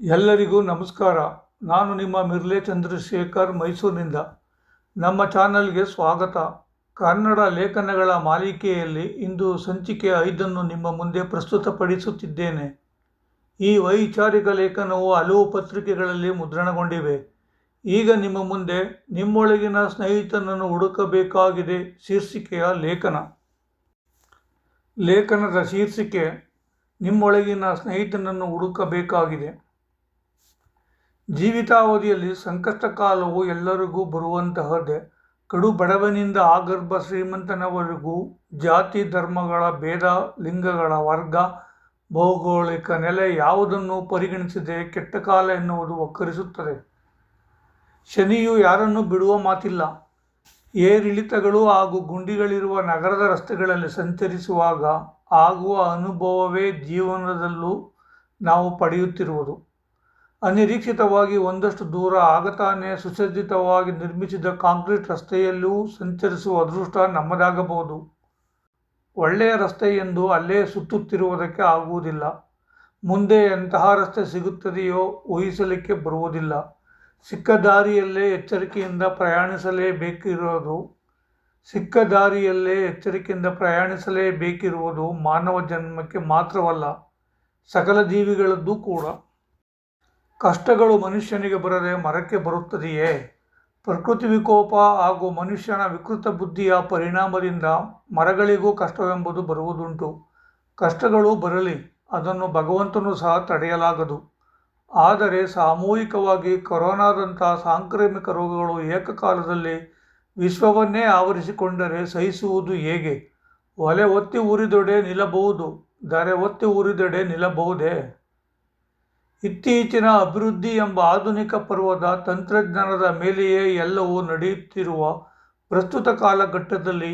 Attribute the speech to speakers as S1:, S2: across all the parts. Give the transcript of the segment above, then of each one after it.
S1: ಎಲ್ಲರಿಗೂ ನಮಸ್ಕಾರ. ನಾನು ನಿಮ್ಮ ಮಿರ್ಲೆ ಚಂದ್ರಶೇಖರ್, ಮೈಸೂರಿನಿಂದ. ನಮ್ಮ ಚಾನಲ್ಗೆ ಸ್ವಾಗತ. ಕನ್ನಡ ಲೇಖನಗಳ ಮಾಲಿಕೆಯಲ್ಲಿ ಇಂದು ಸಂಚಿಕೆ 5 ನಿಮ್ಮ ಮುಂದೆ ಪ್ರಸ್ತುತಪಡಿಸುತ್ತಿದ್ದೇನೆ. ಈ ವೈಚಾರಿಕ ಲೇಖನವು ಹಲವು ಪತ್ರಿಕೆಗಳಲ್ಲಿ ಮುದ್ರಣಗೊಂಡಿವೆ. ಈಗ ನಿಮ್ಮ ಮುಂದೆ ನಿಮ್ಮೊಳಗಿನ ಸ್ನೇಹಿತನನ್ನು ಹುಡುಕಬೇಕಾಗಿದೆ ಶೀರ್ಷಿಕೆಯ ಲೇಖನ. ಲೇಖನದ ಶೀರ್ಷಿಕೆ ನಿಮ್ಮೊಳಗಿನ ಸ್ನೇಹಿತನನ್ನು ಹುಡುಕಬೇಕಾಗಿದೆ. ಜೀವಿತಾವಧಿಯಲ್ಲಿ ಸಂಕಷ್ಟ ಕಾಲವು ಎಲ್ಲರಿಗೂ ಬರುವಂತಹದ್ದೇ. ಕಡು ಬಡವನಿಂದ ಆಗರ್ಭ ಶ್ರೀಮಂತನವರೆಗೂ ಜಾತಿ ಧರ್ಮಗಳ ಭೇದ, ಲಿಂಗಗಳ ವರ್ಗ, ಭೌಗೋಳಿಕ ನೆಲೆ ಯಾವುದನ್ನು ಪರಿಗಣಿಸದೆ ಕೆಟ್ಟ ಕಾಲ ಎನ್ನುವುದು ಒಕ್ಕರಿಸುತ್ತದೆ. ಶನಿಯು ಯಾರನ್ನು ಬಿಡುವ ಮಾತಿಲ್ಲ. ಏರಿಳಿತಗಳು ಹಾಗೂ ಗುಂಡಿಗಳಿರುವ ನಗರದ ರಸ್ತೆಗಳಲ್ಲಿ ಸಂಚರಿಸುವಾಗ ಆಗುವ ಅನುಭವವೇ ಜೀವನದಲ್ಲೂ ನಾವು ಪಡೆಯುತ್ತಿರುವುದು. ಅನಿರೀಕ್ಷಿತವಾಗಿ ಒಂದಷ್ಟು ದೂರ ಆಗತಾನೆ ಸುಸಜ್ಜಿತವಾಗಿ ನಿರ್ಮಿಸಿದ ಕಾಂಕ್ರೀಟ್ ರಸ್ತೆಯಲ್ಲೂ ಸಂಚರಿಸುವ ಅದೃಷ್ಟ ನಮ್ಮದಾಗಬಹುದು. ಒಳ್ಳೆಯ ರಸ್ತೆ ಎಂದು ಅಲ್ಲೇ ಸುತ್ತುತ್ತಿರುವುದಕ್ಕೆ ಆಗುವುದಿಲ್ಲ. ಮುಂದೆ ಎಂತಹ ರಸ್ತೆ ಸಿಗುತ್ತದೆಯೋ ಊಹಿಸಲಿಕ್ಕೆ ಬರುವುದಿಲ್ಲ. ಸಿಕ್ಕ ದಾರಿಯಲ್ಲೇ ಎಚ್ಚರಿಕೆಯಿಂದ ಪ್ರಯಾಣಿಸಲೇಬೇಕಿರುವುದು ಮಾನವ ಜನ್ಮಕ್ಕೆ ಮಾತ್ರವಲ್ಲ, ಸಕಲ ಜೀವಿಗಳದ್ದು ಕೂಡ. ಕಷ್ಟಗಳು ಮನುಷ್ಯನಿಗೆ ಬರದೆ ಮರಕ್ಕೆ ಬರುತ್ತದೆಯೇ? ಪ್ರಕೃತಿ ವಿಕೋಪ ಹಾಗೂ ಮನುಷ್ಯನ ವಿಕೃತ ಬುದ್ಧಿಯ ಪರಿಣಾಮದಿಂದ ಮರಗಳಿಗೂ ಕಷ್ಟವೆಂಬುದು ಬರುವುದುಂಟು. ಕಷ್ಟಗಳು ಬರಲಿ, ಅದನ್ನು ಭಗವಂತನೂ ಸಹ ತಡೆಯಲಾಗದು. ಆದರೆ ಸಾಮೂಹಿಕವಾಗಿ ಕೊರೋನಾದಂಥ ಸಾಂಕ್ರಾಮಿಕ ರೋಗಗಳು ಏಕಕಾಲದಲ್ಲಿ ವಿಶ್ವವನ್ನೇ ಆವರಿಸಿಕೊಂಡರೆ ಸಹಿಸುವುದು ಹೇಗೆ? ಒಲೆ ಒತ್ತಿ ಉರಿದೊಡೆ ನಿಲ್ಲಬಹುದು, ದರೆ ಒತ್ತಿ ಉರಿದೊಡೆ ನಿಲ್ಲಬಹುದೇ? ಇತ್ತೀಚಿನ ಅಭಿವೃದ್ಧಿ ಎಂಬ ಆಧುನಿಕ ಪರ್ವದ ತಂತ್ರಜ್ಞಾನದ ಮೇಲೆಯೇ ಎಲ್ಲವೂ ನಡೆಯುತ್ತಿರುವ ಪ್ರಸ್ತುತ ಕಾಲಘಟ್ಟದಲ್ಲಿ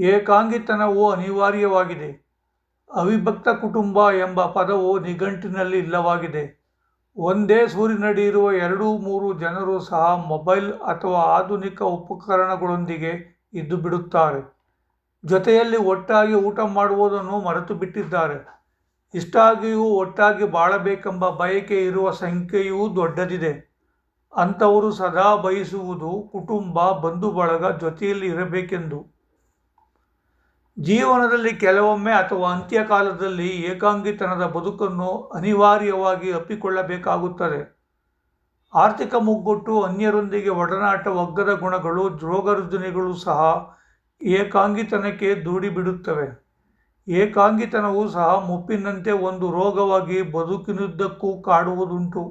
S1: ಏಕಾಂಗಿತನವು ಅನಿವಾರ್ಯವಾಗಿದೆ. ಅವಿಭಕ್ತ ಕುಟುಂಬ ಎಂಬ ಪದವು ನಿಘಂಟಿನಲ್ಲಿ ಇಲ್ಲವಾಗಿದೆ. ಒಂದೇ ಸೂರಿನಡಿ ಇರುವ 2-3 ಜನರು ಸಹ ಮೊಬೈಲ್ ಅಥವಾ ಆಧುನಿಕ ಉಪಕರಣಗಳೊಂದಿಗೆ ಇದ್ದು ಬಿಡುತ್ತಾರೆ. ಜೊತೆಯಲ್ಲಿ ಒಟ್ಟಾಗಿ ಊಟ ಮಾಡುವುದನ್ನು ಮರೆತು ಬಿಟ್ಟಿದ್ದಾರೆ. ಇಷ್ಟಾಗಿಯೂ ಒಟ್ಟಾಗಿ ಬಾಳಬೇಕೆಂಬ ಬಯಕೆ ಇರುವ ಸಂಖ್ಯೆಯೂ ದೊಡ್ಡದಿದೆ. ಅಂಥವರು ಸದಾ ಬಯಸುವುದು ಕುಟುಂಬ, ಬಂಧು ಬಳಗ ಜೊತೆಯಲ್ಲಿ ಇರಬೇಕೆಂದು. ಜೀವನದಲ್ಲಿ ಕೆಲವೊಮ್ಮೆ ಅಥವಾ ಅಂತ್ಯಕಾಲದಲ್ಲಿ ಏಕಾಂಗಿತನದ ಬದುಕನ್ನು ಅನಿವಾರ್ಯವಾಗಿ ಅಪ್ಪಿಕೊಳ್ಳಬೇಕಾಗುತ್ತದೆ. ಆರ್ಥಿಕ ಮುಗ್ಗಟ್ಟು, ಅನ್ಯರೊಂದಿಗೆ ಒಡನಾಟ, ಒಗ್ಗದ ಗುಣಗಳು, ರೋಗರುಜಿನಗಳು ಸಹ ಏಕಾಂಗಿತನಕ್ಕೆ ದೂಡಿಬಿಡುತ್ತವೆ. ಏಕಾಂಗಿತನವು ಸಹ ಮುಪ್ಪಿನಂತೆ ಒಂದು ರೋಗವಾಗಿ ಬದುಕಿನುದ್ದಕ್ಕೂ ಕಾಡುವುದುಂಟು.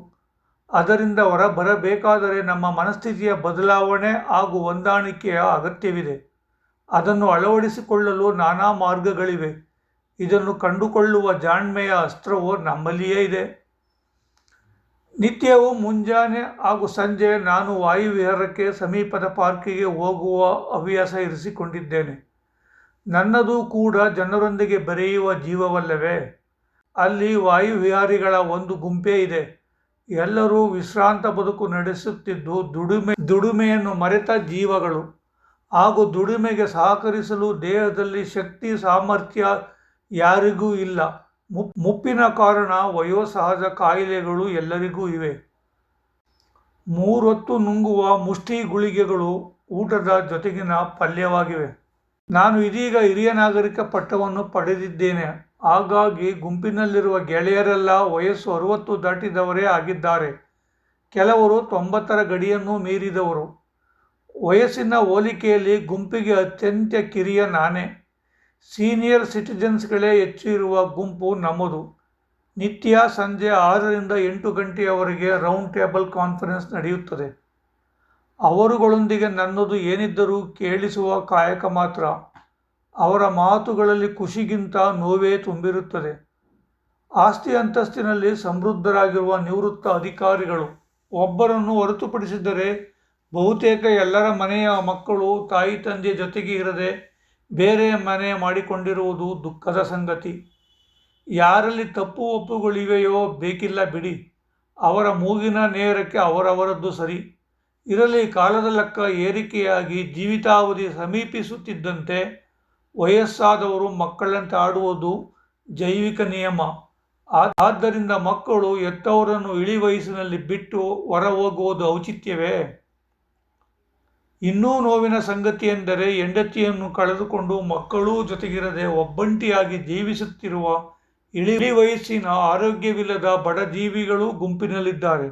S1: ಅದರಿಂದ ಹೊರಬರಬೇಕಾದರೆ ನಮ್ಮ ಮನಸ್ಥಿತಿಯ ಬದಲಾವಣೆ ಹಾಗೂ ಹೊಂದಾಣಿಕೆಯ ಅಗತ್ಯವಿದೆ. ಅದನ್ನು ಅಳವಡಿಸಿಕೊಳ್ಳಲು ನಾನಾ ಮಾರ್ಗಗಳಿವೆ. ಇದನ್ನು ಕಂಡುಕೊಳ್ಳುವ ಜಾಣ್ಮೆಯ ಅಸ್ತ್ರವು ನಮ್ಮಲ್ಲಿಯೇ ಇದೆ. ನಿತ್ಯವೂ ಮುಂಜಾನೆ ಹಾಗೂ ಸಂಜೆ ನಾನು ವಾಯುವಿಹಾರಕ್ಕೆ ಸಮೀಪದ ಪಾರ್ಕಿಗೆ ಹೋಗುವ ಹವ್ಯಾಸ ಇರಿಸಿಕೊಂಡಿದ್ದೇನೆ. ನನ್ನದು ಕೂಡ ಜನರೊಂದಿಗೆ ಬೆರೆಯುವ ಜೀವವಲ್ಲವೇ? ಅಲ್ಲಿ ವಾಯುವಿಹಾರಿಗಳ ಒಂದು ಗುಂಪೇ ಇದೆ. ಎಲ್ಲರೂ ವಿಶ್ರಾಂತ ಬದುಕು ನಡೆಸುತ್ತಿದ್ದು ದುಡಿಮೆಯನ್ನು ಮರೆತ ಜೀವಗಳು. ಹಾಗೂ ದುಡಿಮೆಗೆ ಸಹಕರಿಸಲು ದೇಹದಲ್ಲಿ ಶಕ್ತಿ ಸಾಮರ್ಥ್ಯ ಯಾರಿಗೂ ಇಲ್ಲ. ಮುಪ್ಪಿನ ಕಾರಣ ವಯೋಸಹಜ ಕಾಯಿಲೆಗಳು ಎಲ್ಲರಿಗೂ ಇವೆ. 3 ಹೊತ್ತು ನುಂಗುವ ಮುಷ್ಟಿ ಗುಳಿಗೆಗಳು ಊಟದ ಜೊತೆಗಿನ ಪಲ್ಯವಾಗಿವೆ. ನಾನು ಇದೀಗ ಹಿರಿಯ ನಾಗರಿಕ ಪಟ್ಟವನ್ನು ಪಡೆದಿದ್ದೇನೆ. ಹಾಗಾಗಿ ಗುಂಪಿನಲ್ಲಿರುವ ಗೆಳೆಯರೆಲ್ಲ ವಯಸ್ಸು 60 ದಾಟಿದವರೇ ಆಗಿದ್ದಾರೆ. ಕೆಲವರು 90ರ ಗಡಿಯನ್ನು ಮೀರಿದವರು. ವಯಸ್ಸಿನ ಹೋಲಿಕೆಯಲ್ಲಿ ಗುಂಪಿಗೆ ಅತ್ಯಂತ ಕಿರಿಯ ನಾನೇ. ಸೀನಿಯರ್ ಸಿಟಿಜನ್ಸ್ಗಳೇ ಹೆಚ್ಚು ಇರುವ ಗುಂಪು ನಮ್ಮದು. ನಿತ್ಯ ಸಂಜೆ 6ರಿಂದ 8 ಗಂಟೆಯವರೆಗೆ ರೌಂಡ್ ಟೇಬಲ್ ಕಾನ್ಫರೆನ್ಸ್ ನಡೆಯುತ್ತದೆ. ಅವರುಗಳೊಂದಿಗೆ ನನ್ನದು ಏನಿದ್ದರೂ ಕೇಳಿಸುವ ಕಾಯಕ ಮಾತ್ರ. ಅವರ ಮಾತುಗಳಲ್ಲಿ ಖುಷಿಗಿಂತ ನೋವೇ ತುಂಬಿರುತ್ತದೆ. ಆಸ್ತಿ ಅಂತಸ್ತಿನಲ್ಲಿ ಸಮೃದ್ಧರಾಗಿರುವ ನಿವೃತ್ತ ಅಧಿಕಾರಿಗಳು. ಒಬ್ಬರನ್ನು ಹೊರತುಪಡಿಸಿದರೆ ಬಹುತೇಕ ಎಲ್ಲರ ಮನೆಯ ಮಕ್ಕಳು ತಾಯಿ ತಂದೆ ಜೊತೆಗೆ ಇರದೆ ಬೇರೆ ಮನೆ ಮಾಡಿಕೊಂಡಿರುವುದು ದುಃಖದ ಸಂಗತಿ. ಯಾರಲ್ಲಿ ತಪ್ಪು ಒಪ್ಪುಗಳಿವೆಯೋ ಬೇಕಿಲ್ಲ ಬಿಡಿ, ಅವರ ಮೂಗಿನ ನೇರಕ್ಕೆ ಅವರವರದ್ದು ಸರಿ ಇರಲಿ. ಕಾಲದ ಲೆಕ್ಕ ಏರಿಕೆಯಾಗಿ ಜೀವಿತಾವಧಿ ಸಮೀಪಿಸುತ್ತಿದ್ದಂತೆ ವಯಸ್ಸಾದವರು ಮಕ್ಕಳಂತೆ ಆಡುವುದು ಜೈವಿಕ ನಿಯಮ. ಆದ್ದರಿಂದ ಮಕ್ಕಳು ಹೆತ್ತವರನ್ನು ಇಳಿ ವಯಸ್ಸಿನಲ್ಲಿ ಬಿಟ್ಟು ಹೊರ ಹೋಗುವುದು ಔಚಿತ್ಯವೇ? ಇನ್ನೂ ನೋವಿನ ಸಂಗತಿಯೆಂದರೆ ಹೆಂಡತಿಯನ್ನು ಕಳೆದುಕೊಂಡು ಮಕ್ಕಳೂ ಜೊತೆಗಿರದೆ ಒಬ್ಬಂಟಿಯಾಗಿ ಜೀವಿಸುತ್ತಿರುವ ಇಳಿ ವಯಸ್ಸಿನ ಆರೋಗ್ಯವಿಲ್ಲದ ಬಡ ಜೀವಿಗಳೂ ಗುಂಪಿನಲ್ಲಿದ್ದಾರೆ.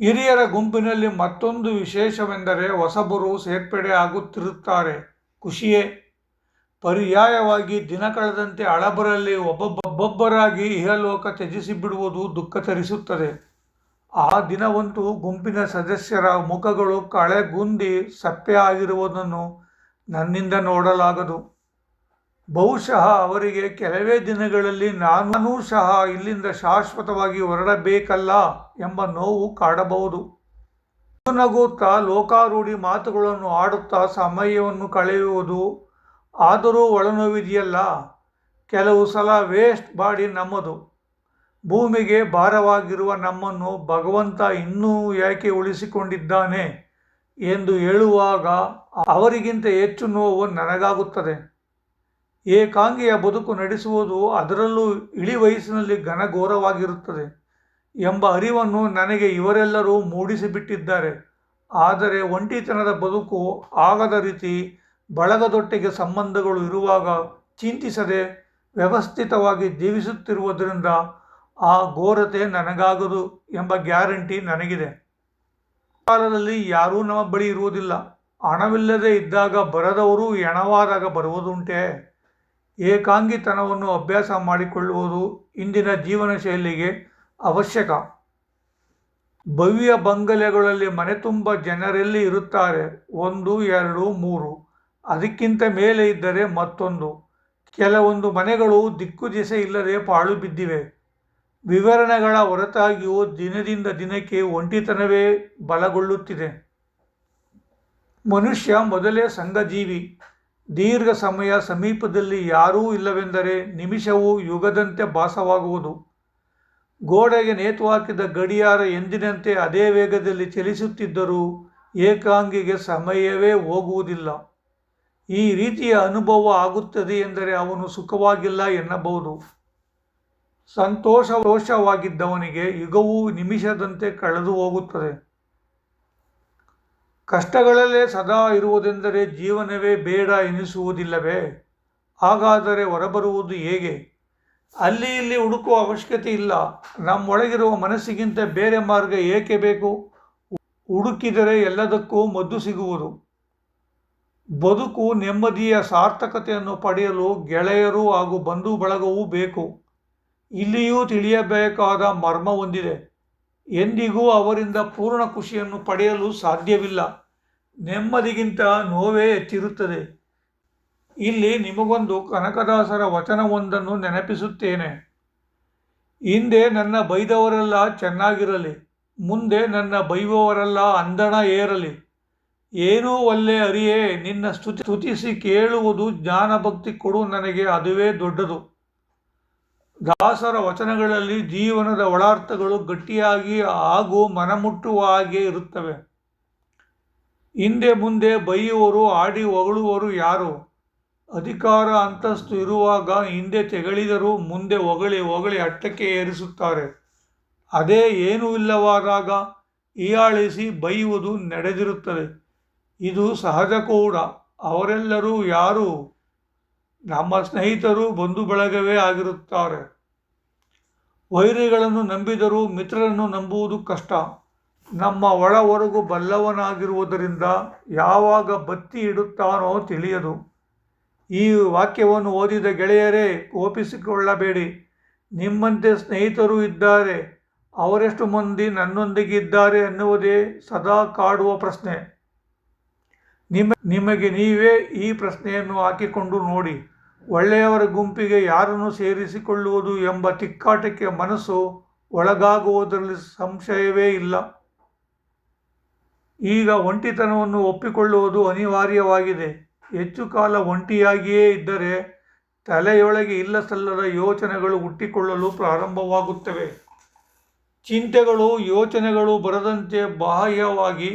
S1: ಹಿರಿಯರ ಗುಂಪಿನಲ್ಲಿ ಮತ್ತೊಂದು ವಿಶೇಷವೆಂದರೆ ಹೊಸಬರು ಸೇರ್ಪಡೆ ಆಗುತ್ತಿರುತ್ತಾರೆ. ಖುಷಿಯೇ. ಪರ್ಯಾಯವಾಗಿ ದಿನ ಕಳೆದಂತೆ ಹಳಬರಲ್ಲಿ ಒಬ್ಬೊಬ್ಬರಾಗಿ ಇಹಲೋಕ ತ್ಯಜಿಸಿ ಬಿಡುವುದು ದುಃಖ ತರಿಸುತ್ತದೆ. ಆ ದಿನವಂತೂ ಗುಂಪಿನ ಸದಸ್ಯರ ಮುಖಗಳು ಕಳೆಗುಂದಿ ಸಪ್ಪೆ ಆಗಿರುವುದನ್ನು ನನ್ನಿಂದ ನೋಡಲಾಗದು. ಬಹುಶಃ ಅವರಿಗೆ ಕೆಲವೇ ದಿನಗಳಲ್ಲಿ ನಾನೂ ಸಹ ಇಲ್ಲಿಂದ ಶಾಶ್ವತವಾಗಿ ಹೊರಡಬೇಕಲ್ಲ ಎಂಬ ನೋವು ಕಾಡಬಹುದು. ನಗುತ್ತಾ ಲೋಕಾರೂಢಿ ಮಾತುಗಳನ್ನು ಆಡುತ್ತಾ ಸಮಯವನ್ನು ಕಳೆಯುವುದು. ಆದರೂ ಒಳನೋವಿದೆಯಲ್ಲ. ಕೆಲವು ಸಲ ವೇಸ್ಟ್ ಬಾಡಿ ನಮ್ಮದು. ಭೂಮಿಗೆ ಭಾರವಾಗಿರುವ ನಮ್ಮನ್ನು ಭಗವಂತ ಇನ್ನೂ ಯಾಕೆ ಉಳಿಸಿಕೊಂಡಿದ್ದಾನೆ ಎಂದು ಹೇಳುವಾಗ ಅವರಿಗಿಂತ ಹೆಚ್ಚು ನೋವು ನನಗಾಗುತ್ತದೆ. ಏಕಾಂಗಿಯ ಬದುಕು ನಡೆಸುವುದು, ಅದರಲ್ಲೂ ಇಳಿ ವಯಸ್ಸಿನಲ್ಲಿ ಘನಘೋರವಾಗಿರುತ್ತದೆ ಎಂಬ ಅರಿವನ್ನು ನನಗೆ ಇವರೆಲ್ಲರೂ ಮೂಡಿಸಿಬಿಟ್ಟಿದ್ದಾರೆ. ಆದರೆ ಒಂಟಿತನದ ಬದುಕು ಆಗದ ರೀತಿ ಬಳಗದೊಟ್ಟಿಗೆ ಸಂಬಂಧಗಳು ಇರುವಾಗ ಚಿಂತಿಸದೆ ವ್ಯವಸ್ಥಿತವಾಗಿ ಜೀವಿಸುತ್ತಿರುವುದರಿಂದ ಆ ಘೋರತೆ ನನಗಾಗದು ಎಂಬ ಗ್ಯಾರಂಟಿ ನನಗಿದೆ. ಕಾಲದಲ್ಲಿ ಯಾರೂ ನಮ್ಮ ಬಳಿ ಇರುವುದಿಲ್ಲ. ಹಣವಿಲ್ಲದೆ ಇದ್ದಾಗ ಬರದವರು ಹೆಣವಾದಾಗ ಬರುವುದುಂಟೆ. ಏಕಾಂಗಿತನವನ್ನು ಅಭ್ಯಾಸ ಮಾಡಿಕೊಳ್ಳುವುದು ಇಂದಿನ ಜೀವನ ಶೈಲಿಗೆ ಅವಶ್ಯಕ. ಭವ್ಯ ಬಂಗಲೆಗಳಲ್ಲಿ ಮನೆ ತುಂಬ ಜನರೆಲ್ಲಿ ಇರುತ್ತಾರೆ? 1, 2, 3, ಅದಕ್ಕಿಂತ ಮೇಲೆ ಇದ್ದರೆ ಮತ್ತೊಂದು. ಕೆಲವೊಂದು ಮನೆಗಳು ದಿಕ್ಕು ದಿಸೆ ಇಲ್ಲದೆ ಪಾಳು ಬಿದ್ದಿವೆ. ವಿವರಣೆಗಳ ಹೊರತಾಗಿಯೂ ದಿನದಿಂದ ದಿನಕ್ಕೆ ಒಂಟಿತನವೇ ಬಲಗೊಳ್ಳುತ್ತಿದೆ. ಮನುಷ್ಯ ಮೊದಲೇ ಸಂಘಜೀವಿ. ದೀರ್ಘ ಸಮಯ ಸಮೀಪದಲ್ಲಿ ಯಾರೂ ಇಲ್ಲವೆಂದರೆ ನಿಮಿಷವೂ ಯುಗದಂತೆ ಭಾಸವಾಗುವುದು. ಗೋಡೆಗೆ ನೇತು ಹಾಕಿದ ಗಡಿಯಾರ ಎಂದಿನಂತೆ ಅದೇ ವೇಗದಲ್ಲಿ ಚಲಿಸುತ್ತಿದ್ದರೂ ಏಕಾಂಗಿಗೆ ಸಮಯವೇ ಹೋಗುವುದಿಲ್ಲ. ಈ ರೀತಿಯ ಅನುಭವ ಆಗುತ್ತದೆ ಎಂದರೆ ಅವನು ಸುಖವಾಗಿಲ್ಲ ಎನ್ನಬಹುದು. ಸಂತೋಷವಾಗಿದ್ದವನಿಗೆ ಯುಗವೂ ನಿಮಿಷದಂತೆ ಕಳೆದು ಹೋಗುತ್ತದೆ. ಕಷ್ಟಗಳಲ್ಲೇ ಸದಾ ಇರುವುದೆಂದರೆ ಜೀವನವೇ ಬೇಡ ಎನಿಸುವುದಿಲ್ಲವೇ? ಹಾಗಾದರೆ ಹೊರಬರುವುದು ಹೇಗೆ? ಅಲ್ಲಿ ಇಲ್ಲಿ ಹುಡುಕುವ ಅವಶ್ಯಕತೆ ಇಲ್ಲ. ನಮ್ಮೊಳಗಿರುವ ಮನಸ್ಸಿಗಿಂತ ಬೇರೆ ಮಾರ್ಗ ಏಕೆ ಬೇಕು? ಹುಡುಕಿದರೆ ಎಲ್ಲದಕ್ಕೂ ಮದ್ದು ಸಿಗುವುದು. ಬದುಕು ನೆಮ್ಮದಿಯ ಸಾರ್ಥಕತೆಯನ್ನು ಪಡೆಯಲು ಗೆಳೆಯರು ಹಾಗೂ ಬಂಧು ಬಳಗವೂ ಬೇಕು. ಇಲ್ಲಿಯೂ ತಿಳಿಯಬೇಕಾದ ಮರ್ಮ ಹೊಂದಿದೆ. ಎಂದಿಗೂ ಅವರಿಂದ ಪೂರ್ಣ ಖುಷಿಯನ್ನು ಪಡೆಯಲು ಸಾಧ್ಯವಿಲ್ಲ. ನೆಮ್ಮದಿಗಿಂತ ನೋವೇ ಹೆಚ್ಚಿರುತ್ತದೆ. ಇಲ್ಲಿ ನಿಮಗೊಂದು ಕನಕದಾಸರ ವಚನವೊಂದನ್ನು ನೆನಪಿಸುತ್ತೇನೆ. ಹಿಂದೆ ನನ್ನ ಬೈದವರೆಲ್ಲ ಚೆನ್ನಾಗಿರಲಿ, ಮುಂದೆ ನನ್ನ ಬೈಯುವವರೆಲ್ಲ ಅಂದಣ ಏರಲಿ. ಏನೂ ಒಲ್ಲೆ ಅರಿಯೇ ನಿನ್ನ ಸ್ತುತಿಸಿ ಕೇಳುವುದು ಜ್ಞಾನಭಕ್ತಿ ಕೊಡು ನನಗೆ, ಅದುವೇ ದೊಡ್ಡದು. ದಾಸರ ವಚನಗಳಲ್ಲಿ ಜೀವನದ ಒಳಾರ್ಥಗಳು ಗಟ್ಟಿಯಾಗಿ ಹಾಗೂ ಮನಮುಟ್ಟುವ ಹಾಗೆ ಇರುತ್ತವೆ. ಹಿಂದೆ ಮುಂದೆ ಬೈಯುವರು, ಆಡಿ ಹೊಗಳುವರು ಯಾರು? ಅಧಿಕಾರ ಅಂತಸ್ತು ಇರುವಾಗ ಹಿಂದೆ ತೆಗಳಿದರೂ ಮುಂದೆ ಹೊಗಳಿ ಹೊಗಳಿ ಅಟ್ಟಕ್ಕೆ ಏರಿಸುತ್ತಾರೆ. ಅದೇ ಏನೂ ಇಲ್ಲವಾದಾಗ ಹೀಯಾಳಿಸಿ ಬೈಯುವುದು ನಡೆದಿರುತ್ತದೆ. ಇದು ಸಹಜ ಕೂಡ. ಅವರೆಲ್ಲರೂ ಯಾರು? ನಮ್ಮ ಸ್ನೇಹಿತರು, ಬಂಧು ಬಳಗವೇ ಆಗಿರುತ್ತಾರೆ. ವೈರಿಗಳನ್ನು ನಂಬಿದರೂ ಮಿತ್ರರನ್ನು ನಂಬುವುದು ಕಷ್ಟ. ನಮ್ಮ ಒಳ ಹೊರಗು ಬಲ್ಲವನಾಗಿರುವುದರಿಂದ ಯಾವಾಗ ಬತ್ತಿ ಇಡುತ್ತಾನೋ ತಿಳಿಯದು. ಈ ವಾಕ್ಯವನ್ನು ಓದಿದ ಗೆಳೆಯರೇ, ಕೋಪಿಸಿಕೊಳ್ಳಬೇಡಿ. ನಿಮ್ಮಂತೆ ಸ್ನೇಹಿತರು ಇದ್ದಾರೆ. ಅವರೆಷ್ಟು ಮಂದಿ ನನ್ನೊಂದಿಗೆ ಇದ್ದಾರೆ ಎನ್ನುವುದೇ ಸದಾ ಕಾಡುವ ಪ್ರಶ್ನೆ. ನಿಮಗೆ ನೀವೇ ಈ ಪ್ರಶ್ನೆಯನ್ನು ಹಾಕಿಕೊಂಡು ನೋಡಿ. ಒಳ್ಳೆಯವರ ಗುಂಪಿಗೆ ಯಾರನ್ನು ಸೇರಿಸಿಕೊಳ್ಳುವುದು ಎಂಬ ತಿಕ್ಕಾಟಕ್ಕೆ ಮನಸ್ಸು ಒಳಗಾಗುವುದರಲ್ಲಿ ಸಂಶಯವೇ ಇಲ್ಲ. ಈಗ ಒಂಟಿತನವನ್ನು ಒಪ್ಪಿಕೊಳ್ಳುವುದು ಅನಿವಾರ್ಯವಾಗಿದೆ. ಹೆಚ್ಚು ಕಾಲ ಒಂಟಿಯಾಗಿಯೇ ಇದ್ದರೆ ತಲೆಯೊಳಗೆ ಇಲ್ಲಸಲ್ಲದ ಯೋಚನೆಗಳು ಹುಟ್ಟಿಕೊಳ್ಳಲು ಪ್ರಾರಂಭವಾಗುತ್ತವೆ. ಚಿಂತೆಗಳು, ಯೋಚನೆಗಳು ಬರದಂತೆ ಬಾಹ್ಯವಾಗಿ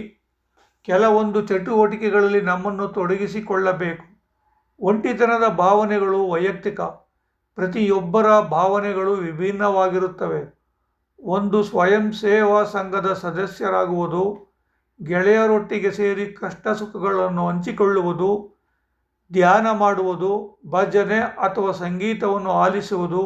S1: ಕೆಲವೊಂದು ಚಟುವಟಿಕೆಗಳಲ್ಲಿ ನಮ್ಮನ್ನು ತೊಡಗಿಸಿಕೊಳ್ಳಬೇಕು. ಒಂಟಿತನದ ಭಾವನೆಗಳು ವೈಯಕ್ತಿಕ. ಪ್ರತಿಯೊಬ್ಬರ ಭಾವನೆಗಳು ವಿಭಿನ್ನವಾಗಿರುತ್ತವೆ. ಒಂದು ಸ್ವಯಂ ಸೇವಾ ಸಂಘದ ಸದಸ್ಯರಾಗುವುದು, ಗೆಳೆಯರೊಟ್ಟಿಗೆ ಸೇರಿ ಕಷ್ಟ ಸುಖಗಳನ್ನು ಹಂಚಿಕೊಳ್ಳುವುದು, ಧ್ಯಾನ ಮಾಡುವುದು, ಭಜನೆ ಅಥವಾ ಸಂಗೀತವನ್ನು ಆಲಿಸುವುದು,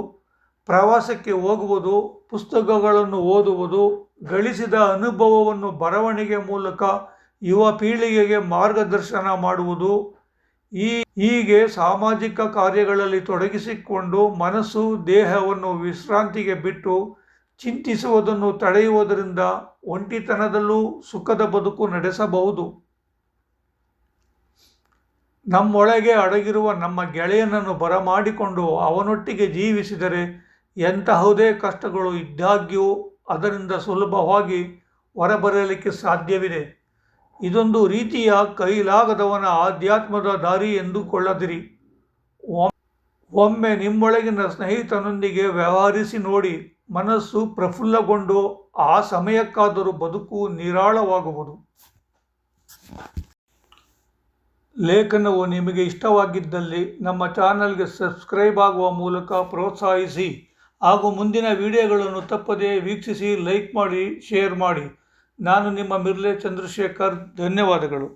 S1: ಪ್ರವಾಸಕ್ಕೆ ಹೋಗುವುದು, ಪುಸ್ತಕಗಳನ್ನು ಓದುವುದು, ಗಳಿಸಿದ ಅನುಭವವನ್ನು ಬರವಣಿಗೆ ಮೂಲಕ ಯುವ ಪೀಳಿಗೆಗೆ ಮಾರ್ಗದರ್ಶನ ಮಾಡುವುದು, ಹೀಗೆ ಸಾಮಾಜಿಕ ಕಾರ್ಯಗಳಲ್ಲಿ ತೊಡಗಿಸಿಕೊಂಡು ಮನಸ್ಸು ದೇಹವನ್ನು ವಿಶ್ರಾಂತಿಗೆ ಬಿಟ್ಟು ಚಿಂತಿಸುವುದನ್ನು ತಡೆಯುವುದರಿಂದ ಒಂಟಿತನದಲ್ಲೂ ಸುಖದ ಬದುಕು ನಡೆಸಬಹುದು. ನಮ್ಮೊಳಗೆ ಅಡಗಿರುವ ನಮ್ಮ ಗೆಳೆಯನನ್ನು ಬರಮಾಡಿಕೊಂಡು ಅವನೊಟ್ಟಿಗೆ ಜೀವಿಸಿದರೆ ಎಂತಹುದೇ ಕಷ್ಟಗಳು ಇದ್ದಾಗ್ಯೂ ಅದರಿಂದ ಸುಲಭವಾಗಿ ಹೊರಬರಲಿಕ್ಕೆ ಸಾಧ್ಯವಿದೆ. ಇದೊಂದು ರೀತಿಯ ಕೈಲಾಗದವನ ಆಧ್ಯಾತ್ಮದ ದಾರಿ ಎಂದುಕೊಳ್ಳದಿರಿ. ಒಮ್ಮೆ ನಿಮ್ಮೊಳಗಿನ ಸ್ನೇಹಿತನೊಂದಿಗೆ ವ್ಯವಹರಿಸಿ ನೋಡಿ. ಮನಸ್ಸು ಪ್ರಫುಲ್ಲಗೊಂಡು ಆ ಸಮಯಕ್ಕಾದರೂ ಬದುಕು ನಿರಾಳವಾಗುವುದು. ಲೇಖನವು ನಿಮಗೆ ಇಷ್ಟವಾಗಿದ್ದಲ್ಲಿ ನಮ್ಮ ಚಾನಲ್ಗೆ ಸಬ್ಸ್ಕ್ರೈಬ್ ಆಗುವ ಮೂಲಕ ಪ್ರೋತ್ಸಾಹಿಸಿ ಹಾಗೂ ಮುಂದಿನ ವಿಡಿಯೋಗಳನ್ನು ತಪ್ಪದೇ ವೀಕ್ಷಿಸಿ, ಲೈಕ್ ಮಾಡಿ, ಶೇರ್ ಮಾಡಿ. ನಾನು ನಿಮ್ಮ ಮಿರ್ಲೆ ಚಂದ್ರಶೇಖರ್. ಧನ್ಯವಾದಗಳು.